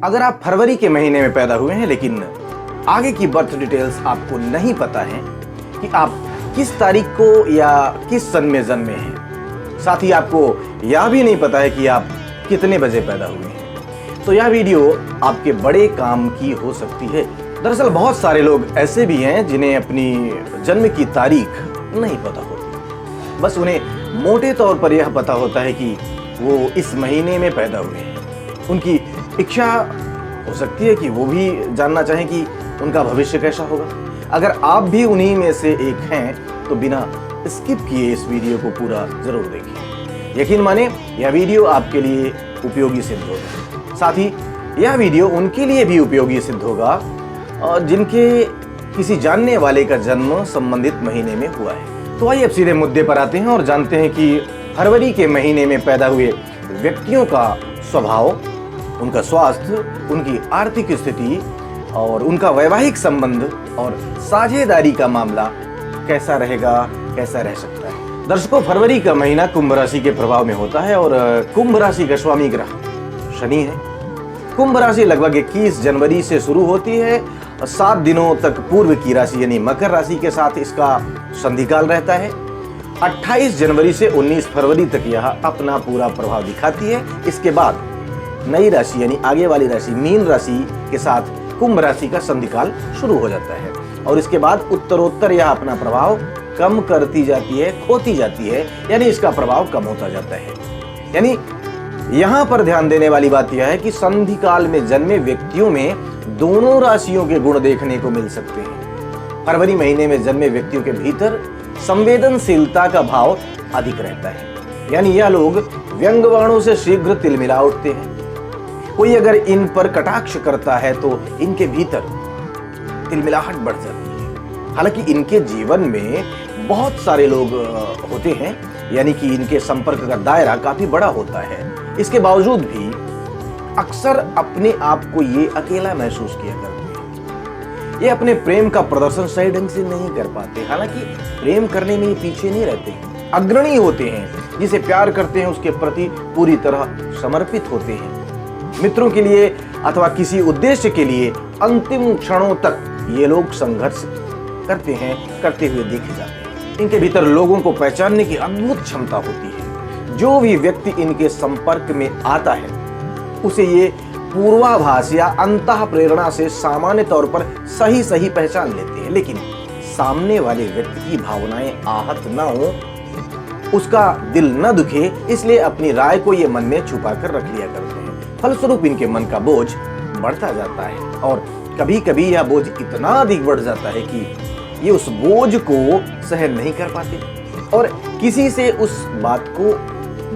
अगर आप फरवरी के महीने में पैदा हुए हैं लेकिन आगे की बर्थ डिटेल्स आपको नहीं पता है कि आप किस तारीख को या किस सन में जन्मे हैं, साथ ही आपको यह भी नहीं पता है कि आप कितने बजे पैदा हुए हैं, तो यह वीडियो आपके बड़े काम की हो सकती है। दरअसल बहुत सारे लोग ऐसे भी हैं जिन्हें अपनी जन्म की तारीख नहीं पता होती, बस उन्हें मोटे तौर पर यह पता होता है कि वो इस महीने में पैदा हुए हैं। उनकी इच्छा हो सकती है कि वो भी जानना चाहें कि उनका भविष्य कैसा होगा। अगर आप भी उन्हीं में से एक हैं तो बिना स्किप किए इस वीडियो को पूरा जरूर देखिए। यकीन माने यह वीडियो आपके लिए उपयोगी सिद्ध होगा। साथ ही यह वीडियो उनके लिए भी उपयोगी सिद्ध होगा और जिनके किसी जानने वाले का जन्म संबंधित महीने में हुआ है। तो आइए अब सीधे मुद्दे पर आते हैं और जानते हैं कि फरवरी के महीने में पैदा हुए व्यक्तियों का स्वभाव, उनका स्वास्थ्य, उनकी आर्थिक स्थिति और उनका वैवाहिक संबंध और साझेदारी का मामला कैसा रहेगा, कैसा रह सकता है। दर्शकों, फरवरी का महीना कुंभ राशि के प्रभाव में होता है और कुंभ राशि का स्वामी ग्रह शनि है। कुंभ राशि लगभग 21 जनवरी से शुरू होती है और 7 दिनों तक पूर्व की राशि यानी मकर राशि के साथ इसका संधिकाल रहता है। 28 जनवरी से 19 फरवरी तक यह अपना पूरा प्रभाव दिखाती है। इसके बाद नई राशि यानी आगे वाली राशि मीन राशि के साथ कुंभ राशि का संधिकाल शुरू हो जाता है और इसके बाद उत्तरोत्तर यह अपना प्रभाव कम करती जाती है, खोती जाती है, यानी इसका प्रभाव कम होता जाता है। यानी यहाँ पर ध्यान देने वाली बात यह है कि संधिकाल में जन्मे व्यक्तियों में दोनों राशियों के गुण देखने को मिल सकते हैं। फरवरी महीने में जन्मे व्यक्तियों के भीतर संवेदनशीलता का भाव अधिक रहता है, यानी यह लोग व्यंग्यबाणों से शीघ्र तिलमिला उठते हैं। कोई अगर इन पर कटाक्ष करता है तो इनके भीतर तिलमिलाहट बढ़ जाती है। हालांकि इनके जीवन में बहुत सारे लोग होते हैं, यानी कि इनके संपर्क का दायरा काफी बड़ा होता है। इसके बावजूद भी अक्सर अपने आप को ये अकेला महसूस किया करते हैं। ये अपने प्रेम का प्रदर्शन सही ढंग से नहीं कर पाते। हालांकि प्रेम करने में ये पीछे नहीं रहते, अग्रणी होते हैं। जिसे प्यार करते हैं उसके प्रति पूरी तरह समर्पित होते हैं। मित्रों के लिए अथवा किसी उद्देश्य के लिए अंतिम क्षणों तक ये लोग संघर्ष करते हुए देखे जाते हैं। इनके भीतर लोगों को पहचानने की अद्भुत क्षमता होती है। जो भी व्यक्ति इनके संपर्क में आता है उसे ये पूर्वाभास या अंतः प्रेरणा से सामान्य तौर पर सही पहचान लेते हैं, लेकिन सामने वाले व्यक्ति की भावनाएं आहत न हो, उसका दिल न दुखे, इसलिए अपनी राय को ये मन में छुपा कर रख लिया करते हैं। फलस्वरूप इनके मन का बोझ बढ़ता जाता है और कभी कभी यह बोझ इतना अधिक बढ़ जाता है कि ये उस बोझ को सहन नहीं कर पाते और किसी से उस बात को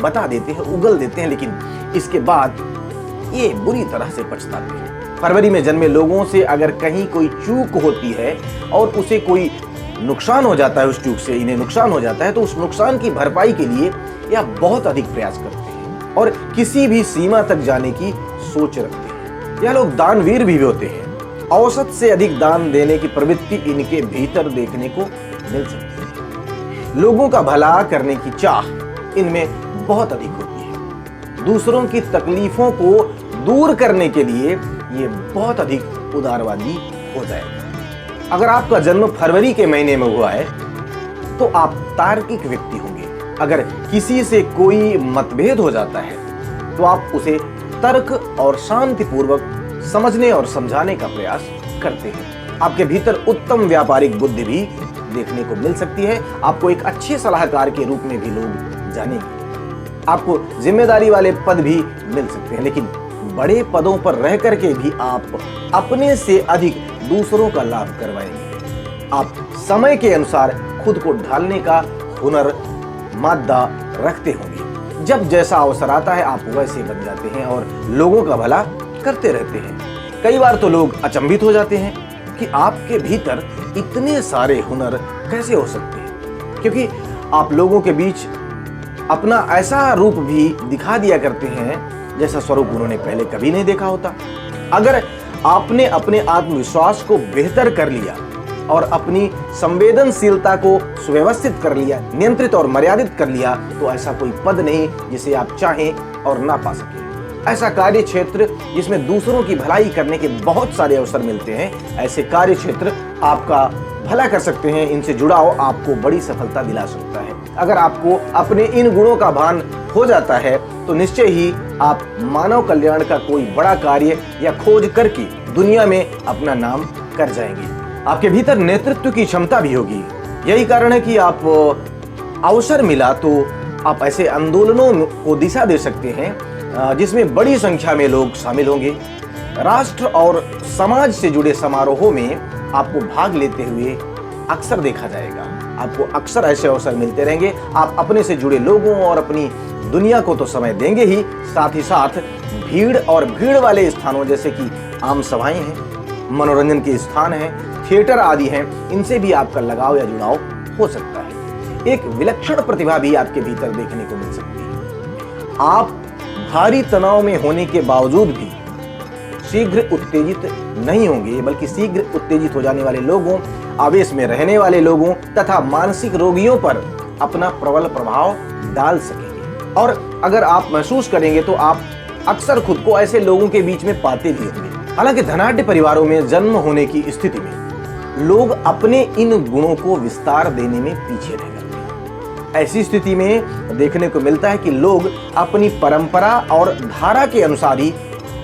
बता देते हैं, उगल देते हैं, लेकिन इसके बाद ये बुरी तरह से पछताते हैं। फरवरी में जन्मे लोगों से अगर कहीं कोई चूक होती है और उसे कोई नुकसान हो जाता है, उस चूक से इन्हें नुकसान हो जाता है, तो उस नुकसान की भरपाई के लिए यह बहुत अधिक प्रयास करते हैं और किसी भी सीमा तक जाने की सोच रखते हैं। यह लोग दानवीर भी होते हैं। औसत से अधिक दान देने की प्रवृत्ति इनके भीतर देखने को मिल सकती है। लोगों का भला करने की चाह इनमें बहुत अधिक होती है। दूसरों की तकलीफों को दूर करने के लिए ये बहुत अधिक उदारवादी हो जाएगा। अगर आपका जन्म फरवरी के महीने में हुआ है तो आप तार्किक व्यक्ति होंगे। अगर किसी से कोई मतभेद हो जाता है तो आप उसे तर्क और शांतिपूर्वक समझने और समझाने का प्रयास करते हैं। आपके भीतर उत्तम व्यापारिक बुद्धि भी देखने को मिल सकती है। आपको एक अच्छे सलाहकार के रूप में भी लोग जानेंगे। आपको जिम्मेदारी वाले पद भी मिल सकते हैं, लेकिन बड़े पदों पर रह करके भी आप अपने से अधिक दूसरों का लाभ करवाएंगे। आप समय के अनुसार खुद को ढालने का हुनर मादा रखते होंगे। जब जैसा अवसर आता है आप वैसे बन जाते हैं और लोगों का भला करते रहते हैं। कई बार तो लोग अचंभित हो जाते हैं कि आपके भीतर इतने सारे हुनर कैसे हो सकते हैं, क्योंकि आप लोगों के बीच अपना ऐसा रूप भी दिखा दिया करते हैं जैसा स्वरूप उन्होंने पहले कभी नहीं देखा होता। अगर आपने अपने आत्मविश्वास को बेहतर कर लिया और अपनी संवेदनशीलता को सुव्यवस्थित कर लिया, नियंत्रित और मर्यादित कर लिया, तो ऐसा कोई पद नहीं जिसे आप चाहें और ना पा सकें। ऐसा कार्य क्षेत्र जिसमें दूसरों की भलाई करने के बहुत सारे अवसर मिलते हैं, ऐसे कार्य क्षेत्र आपका भला कर सकते हैं। इनसे जुड़ाव आपको बड़ी सफलता दिला सकता है। अगर आपको अपने इन गुणों का भान हो जाता है तो निश्चय ही आप मानव कल्याण का कोई बड़ा कार्य या खोज करके दुनिया में अपना नाम कर जाएंगे। आपके भीतर नेतृत्व की क्षमता भी होगी। यही कारण है कि आप अवसर मिला तो आप ऐसे आंदोलनों को दिशा दे सकते हैं जिसमें बड़ी संख्या में लोग शामिल होंगे। राष्ट्र और समाज से जुड़े समारोहों में आपको भाग लेते हुए अक्सर देखा जाएगा। आपको अक्सर ऐसे अवसर मिलते रहेंगे। आप अपने से जुड़े लोगों और अपनी दुनिया को तो समय देंगे ही, साथ ही साथ भीड़ और भीड़ वाले स्थानों जैसे कि आम सभाएं हैं, मनोरंजन के स्थान हैं, थिएटर आदि हैं, इनसे भी आपका लगाव या जुड़ाव हो सकता है। एक विलक्षण प्रतिभा भी आपके भीतर देखने को मिल सकती है। आप भारी तनाव में होने के बावजूद भी शीघ्र उत्तेजित नहीं होंगे, बल्कि शीघ्र उत्तेजित हो जाने वाले लोगों, आवेश में रहने वाले लोगों तथा मानसिक रोगियों पर अपना प्रबल प्रभाव डाल सकेंगे। और अगर आप महसूस करेंगे तो आप अक्सर खुद को ऐसे लोगों के बीच में पाते भी होंगे। हालांकि धनाढ्य परिवारों में जन्म होने की स्थिति में लोग अपने इन गुणों को विस्तार देने में पीछे रह जाते हैं। ऐसी स्थिति में देखने को मिलता है कि लोग अपनी परंपरा और धारा के अनुसार ही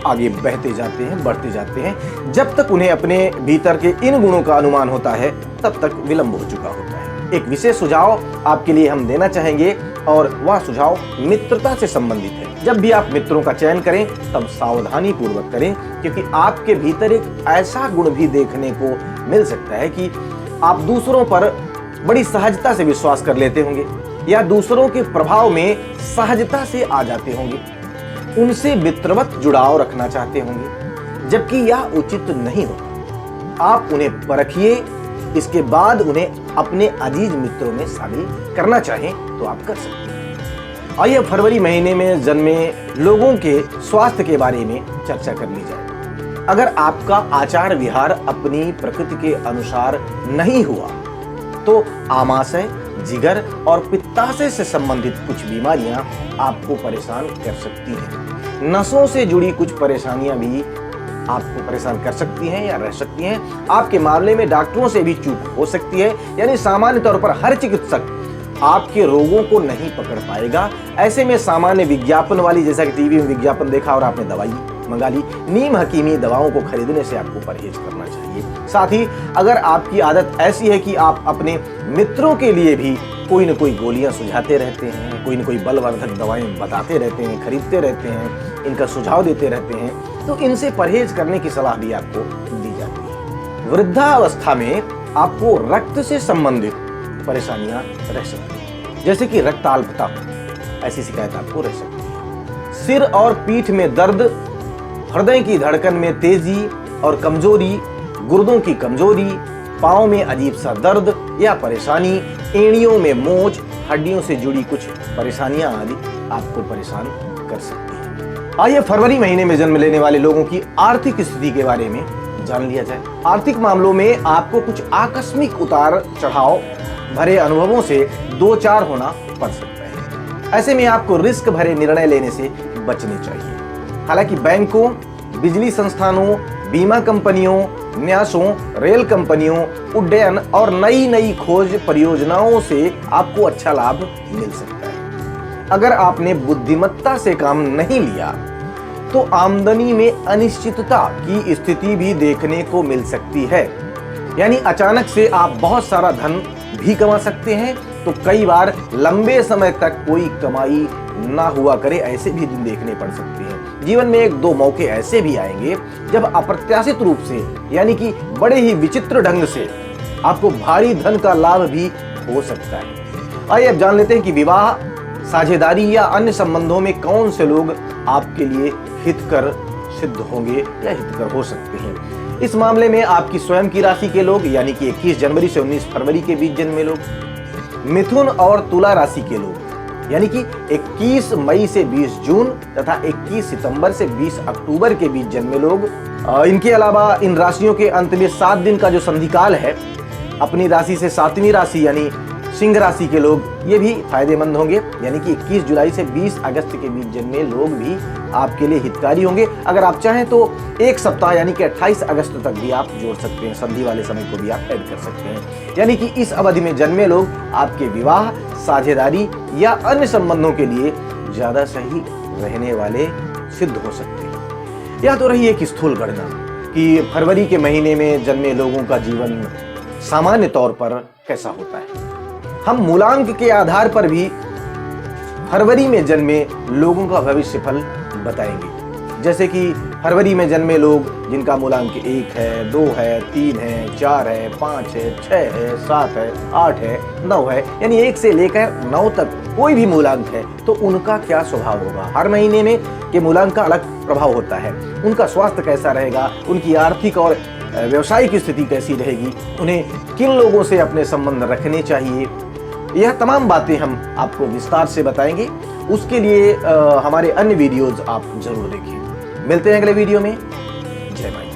आगे बहते जाते हैं, बढ़ते जाते हैं। जब तक उन्हें अपने भीतर के इन गुणों का अनुमान होता है तब तक विलंब हो चुका होता है। एक विशेष सुझाव आपके लिए हम देना चाहेंगे और वह सुझाव मित्रता से संबंधित है। जब भी आप मित्रों का चयन करें तब सावधानी पूर्वक करें, क्योंकि आपके भीतर एक ऐसा गुण भी देखने को मिल सकता है कि आप दूसरों पर बड़ी सहजता से विश्वास कर लेते होंगे या दूसरों के प्रभाव में सहजता से आ जाते होंगे, उनसे मित्रवत जुड़ाव रखना चाहते होंगे, जबकि यह उचित नहीं होता। आप उन्हें परखिए, इसके बाद उन्हें अपने अजीज मित्रों में शामिल करना चाहें तो आप कर सकते हैं। आइए फरवरी महीने में जन्मे लोगों के स्वास्थ्य के बारे में चर्चा कर ली जाए। अगर आपका आचार विहार अपनी प्रकृति के अनुसार नहीं हुआ तो आमाशय, जिगर और पित्ताशय से संबंधित कुछ बीमारियां आपको परेशान कर सकती हैं। नसों से जुड़ी कुछ परेशानियां भी आपको परेशान कर सकती हैं या रह सकती हैं। आपके मामले में डॉक्टरों से भी चूक हो सकती है, यानी सामान्य तौर पर हर चिकित्सक आपके रोगों को नहीं पकड़ पाएगा। ऐसे में सामान्य विज्ञापन वाली, जैसा कि टीवी में विज्ञापन देखा और आपने दवाई मंगा ली, नीम हकीमी दवाओं को खरीदने से आपको परहेज करना चाहिए। साथ ही अगर आपकी आदत ऐसी है कि आप अपने मित्रों के लिए भी कोई न कोई गोलियां सुझाते रहते हैं, कोई न कोई बलवर्धक दवाएं बताते रहते हैं, खरीदते रहते हैं, इनका सुझाव देते रहते हैं, तो इनसे परहेज करने की सलाह भी आपको दी जाती है। वृद्धावस्था में आपको रक्त से संबंधित परेशानियां रह सकती हैं, जैसे कि रक्ताल्पता, ऐसी शिकायत आपको रह सकती है। सिर और पीठ में दर्द, हृदय की धड़कन में तेजी और कमजोरी, गुर्दों की कमजोरी, पांव में अजीब सा दर्द या परेशानी, एड़ियों में मोच, हड्डियों से जुड़ी कुछ परेशानियां आदि आपको परेशान कर सकती हैं। आइए फरवरी महीने में जन्म लेने वाले लोगों की आर्थिक स्थिति के बारे में जान लिया जाए। आर्थिक मामलों में आपको कुछ आकस्मिक उतार चढ़ाव भरे अनुभवों से दो चार होना पड़ सकता है। ऐसे में आपको रिस्क भरे निर्णय लेने से बचने चाहिए। हालांकि बैंकों, बिजली संस्थानों, बीमा कंपनियों, न्यासों, रेल कंपनियों, उड्डयन और नई नई खोज परियोजनाओं से आपको अच्छा लाभ मिल सकता है। अगर आपने बुद्धिमत्ता से काम नहीं लिया तो आमदनी में अनिश्चितता की स्थिति भी देखने को मिल सकती है, यानी अचानक से आप बहुत सारा धन भी कमा सकते हैं, तो कई बार लंबे समय तक कोई कमाई ना हुआ करे, ऐसे भी दिन देखने पड़ सकते हैं। जीवन में एक दो मौके ऐसे भी आएंगे जब अप्रत्याशित रूप से, यानी कि बड़े ही विचित्र ढंग से आपको भारी धन का लाभ भी हो सकता है। आइए अब जान लेते हैं कि विवाह, साझेदारी या अन्य संबंधों में कौन से लोग आपके लिए हितकर सिद्ध होंगे या हितकर हो सकते हैं। इस मामले में आपकी स्वयं की राशि के लोग, यानी कि 21 जनवरी से 19 फरवरी के बीच जन्मे लोग, मिथुन और तुला राशि के लोग, यानी कि 21 मई से 20 जून तथा 21 सितंबर से 20 अक्टूबर के बीच जन्मे लोग। इनके अलावा इन राशियों के अंत में 7 दिन का जो संधिकाल है, अपनी राशि से 7वीं राशि यानी सिंह राशि के लोग ये भी फायदेमंद होंगे, यानी कि 21 जुलाई से 20 अगस्त के बीच जन्मे लोग भी आपके लिए हितकारी होंगे। अगर आप चाहें तो एक सप्ताह यानी कि 28 अगस्त तक भी आप जोड़ सकते हैं, संधि वाले समय को भी आप ऐड कर सकते हैं। यानी कि इस अवधि में जन्मे लोग आपके विवाह, साझेदारी या अन्य संबंधों के लिए ज्यादा सही रहने वाले सिद्ध हो सकते हैं। यह तो रही एक स्थूल गणना कि फरवरी के महीने में जन्मे लोगों का जीवन सामान्य तौर पर कैसा होता है। हम मूलांक के आधार पर भी फरवरी में जन्मे लोगों का भविष्य फल बताएंगे। जैसे कि फरवरी में जन्मे लोग जिनका मूलांक 1 है, 2 है, 3 है, 4 है, 5 है, 6 है, 7 है, 8 है, 9 है, यानी 1 से लेकर 9 तक कोई भी मूलांक है तो उनका क्या स्वभाव होगा। हर महीने में के मूलांक का अलग प्रभाव होता है। उनका स्वास्थ्य कैसा रहेगा, उनकी आर्थिक और व्यवसायिक स्थिति कैसी रहेगी, उन्हें किन लोगों से अपने संबंध रखने चाहिए, यह तमाम बातें हम आपको विस्तार से बताएंगे। उसके लिए हमारे अन्य वीडियोज आप जरूर देखें। मिलते हैं अगले वीडियो में। जय माता।